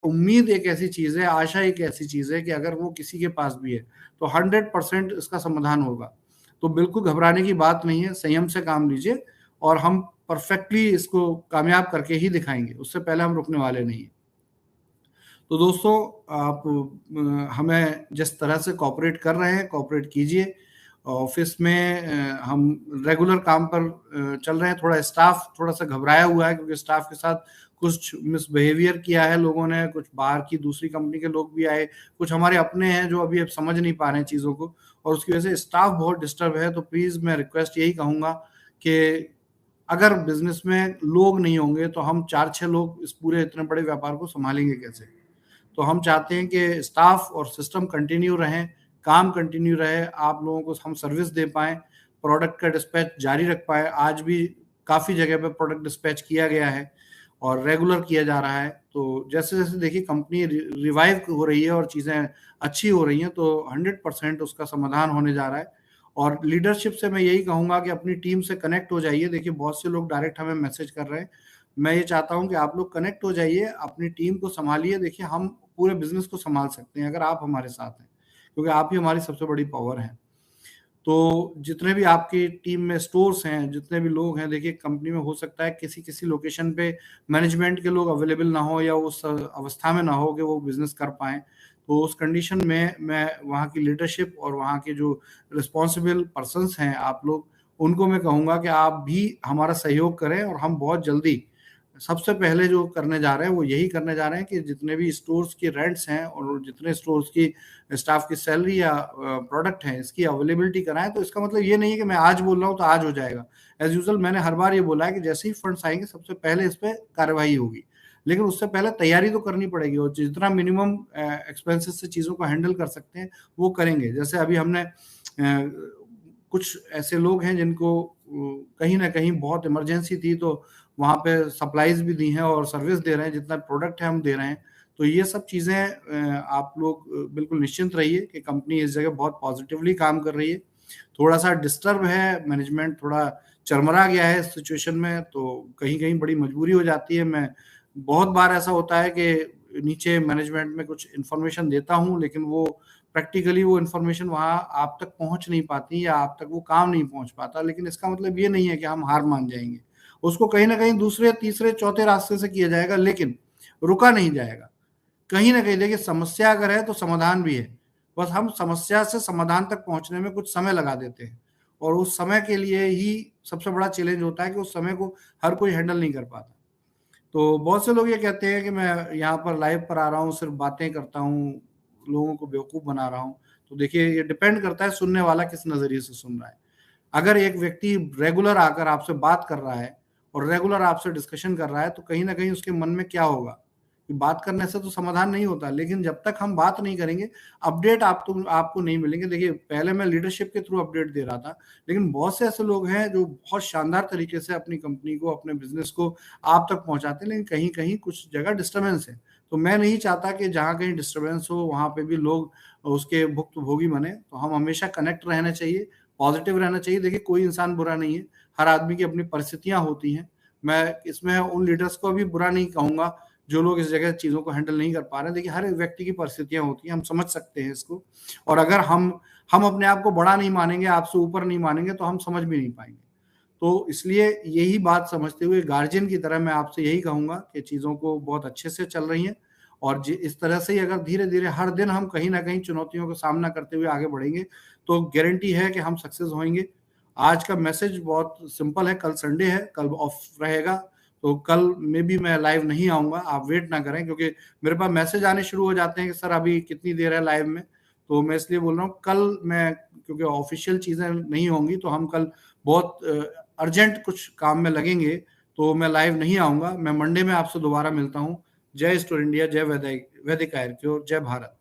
उम्मीद एक ऐसी चीज़ है, आशा एक ऐसी चीज़ है कि अगर वो किसी के पास भी है, तो 100% इसका समाधान होगा। तो बिल्कुल घबराने की बात नहीं है, संयम से काम लीजिए और हम परफेक्टली इसको कामयाब करके ही दिखाएँगे, उससे पहले हम रुकने वाले नहीं हैं। तो दोस्तों, आप हमें जिस तरह से कोऑपरेट कर रहे हैं, कोऑपरेट कीजिए। ऑफ़िस में हम रेगुलर काम पर चल रहे हैं, थोड़ा स्टाफ़ थोड़ा-सा घबराया हुआ है क्योंकि स्टाफ़ के साथ कुछ मिसबिहेवियर किया है लोगों ने, कुछ बाहर की दूसरी कंपनी के लोग भी आए, कुछ हमारे अपने हैं जो अभी अब समझ नहीं पा रहे हैं चीज़ों को और उसकी वजह से स्टाफ़ बहुत डिस्टर्ब है। तो प्लीज़ मैं रिक्वेस्ट यही कहूँगा कि अगर बिज़नेस में लोग नहीं होंगे, तो हम 4-6 लोग इस पूरे इतने बड़े व्यापार को सँभालेंगे कैसे? तो हम चाहते हैं कि स्टाफ और सिस्टम कंटिन्यू रहें, काम कंटिन्यू रहे, आप लोगों को हम सर्विस दे पाएँ, प्रोडक्ट का डिस्पैच जारी रख पाएँ। आज भी काफ़ी जगह पे प्रोडक्ट डिस्पैच किया गया है और रेगुलर किया जा रहा है। तो जैसे-जैसे देखिए कंपनी रिवाइव हो रही है और चीज़ें अच्छी हो रही हैं, तो 100% उसका समाधान होने जा रहा है। और लीडरशिप से मैं यही कहूँगा कि अपनी टीम से कनेक्ट हो जाइए। देखिए बहुत से लोग डायरेक्ट हमें मैसेज कर रहे हैं। मैं ये चाहता हूँ कि आप लोग कनेक्ट हो जाइए, अपनी टीम को सँभालिए। देखिए हम पूरे बिज़नेस को सँभाल सकते हैं अगर आप हमारे साथ हैं, क्योंकि आप ही हमारी सबसे बड़ी पावर हैं। तो जितने भी आपकी टीम में स्टोर्स हैं, जितने भी लोग हैं, देखिए कंपनी में हो सकता है किसी-किसी लोकेशन पे मैनेजमेंट के लोग अवेलेबल ना हो या उस अवस्था में ना हो कि वो बिज़नेस कर पाएँ। तो उस कंडीशन में मैं वहाँ की लीडरशिप और वहाँ के जो रिस्पॉन्सिबल पर्सन्स हैं आप लोग, उनको मैं कहूँगा कि आप भी हमारा सहयोग करें और हम बहुत जल्दी सबसे पहले जो करने जा रहे हैं, वो यही करने जा रहे हैं कि जितने भी स्टोर्स के रेंट्स हैं और जितने स्टोर्स की स्टाफ की सैलरी या प्रोडक्ट है, इसकी अवेलेबिलिटी कराएँ। तो इसका मतलब ये नहीं है कि मैं आज बोल रहा हूँ, तो आज हो जाएगा। एज़ यूजुअल मैंने हर बार ये बोला है कि जैसे ही फंड्स आएँगे, सबसे पहले इस पे कार्यवाही होगी। लेकिन उससे पहले तैयारी तो करनी पड़ेगी और जितना मिनिमम एक्सपेंसेस से चीज़ों को हैंडल कर सकते हैं, वो करेंगे। जैसे अभी हमने कुछ ऐसे लोग हैं जिनको कहीं न कहीं बहुत इमरजेंसी थी, तो वहाँ पे सप्लाइज़ भी दी हैं और सर्विस दे रहे हैं, जितना प्रोडक्ट है हम दे रहे हैं। तो ये सब चीज़ें आप लोग बिल्कुल निश्चिंत रहिए कि कंपनी इस जगह बहुत पॉज़िटिवली काम कर रही है। थोड़ा-सा डिस्टर्ब है, मैनेजमेंट थोड़ा चरमरा गया है इस सिचुएशन में, तो कहीं-कहीं बड़ी मजबूरी हो जाती है। मैं बहुत बार ऐसा होता है कि नीचे मैनेजमेंट में कुछ इन्फॉर्मेशन देता हूँ, लेकिन वो प्रैक्टिकली वो इन्फॉर्मेशन वहाँ आप तक पहुँच नहीं पाती या आप तक वो काम नहीं पहुँच पाता। लेकिन इसका मतलब ये नहीं है कि हम हार मान जाएँगे। उसको कहीं न कहीं दूसरे, तीसरे, चौथे रास्ते से किया जाएगा, लेकिन रुका नहीं जाएगा। कहीं न कहीं देखिए समस्या अगर है तो समाधान भी है। बस हम समस्या से समाधान तक पहुँचने में कुछ समय लगा देते हैं और उस समय के लिए ही सबसे बड़ा चैलेंज होता है कि उस समय को हर कोई हैंडल नहीं कर पाता। तो बहुत से लोग ये कहते हैं कि मैं यहाँ पर लाइव पर आ रहा हूँ, सिर्फ़ बातें करता हूँ, लोगों को बेवकूफ़ बना रहा हूँ। तो देखिए ये डिपेंड करता है सुनने वाला किस नज़रिए से सुन रहा है। अगर एक व्यक्ति रेगुलर आकर आपसे बात कर रहा है और रेगुलर आपसे डिस्कशन कर रहा है, तो कहीं न कहीं उसके मन में क्या होगा कि बात करने से तो समाधान नहीं होता। लेकिन जब तक हम बात नहीं करेंगे, अपडेट आपको नहीं मिलेंगे। देखिए, पहले मैं लीडरशिप के थ्रू अपडेट दे रहा था, लेकिन बहुत से ऐसे लोग हैं जो बहुत शानदार तरीके से अपनी कंपनी को, अपने बिज़नेस को आप तक पहुँचाते हैं, लेकिन कहीं-कहीं कुछ जगह डिस्टर्बेंस है। तो मैं नहीं चाहता कि जहाँ कहीं डिस्टर्बेंस हो, वहाँ पे भी लोग उसके भुक्तभोगी बने। तो हम हमेशा कनेक्ट रहना चाहिए, पॉज़िटिव रहना चाहिए। देखिए, कोई इंसान बुरा नहीं है, हर आदमी की अपनी परिस्थितियाँ होती हैं। मैं इसमें उन लीडर्स को भी बुरा नहीं कहूँगा, जो लोग इस जगह चीज़ों को हैंडल नहीं कर पा रहे हैं। देखिए, हर एक व्यक्ति की परिस्थितियाँ होती हैं, हम समझ सकते हैं इसको और अगर हम अपने आप को बड़ा नहीं मानेंगे, आपसे ऊपर नहीं मानेंगे, तो हम समझ भी नहीं पाएँगे। तो इसलिए यही बात समझते हुए गार्जियन की तरह मैं आपसे यही कहूँगा कि चीज़ों को बहुत अच्छे से चल रही हैं और जी इस तरह से ही अगर धीरे-धीरे हर दिन हम कहीं न कहीं चुनौतियों का सामना करते हुए आगे बढ़ेंगे, तो गारंटी है कि हम सक्सेस होएँगे। आज का मैसेज बहुत सिंपल है, कल संडे है, कल ऑफ रहेगा, तो कल मेबी मैं लाइव नहीं आऊँगा, आप वेट ना करें क्योंकि मेरे पास मैसेज आने शुरू हो जाते हैं कि सर अभी कितनी देर है लाइव में, तो मैं इसलिए बोल रहा हूँ कल मैं क्योंकि ऑफ़िशियल चीज़ें नहीं होंगी, तो हम कल बहुत अर्जेंट कुछ काम में लगेंगे, तो मैं लाइव नहीं आऊँगा। मैं मंडे में आपसे दोबारा मिलता हूँ। जय स्टोर इंडिया, जय वैदिक आयुर्वेद, जय भारत।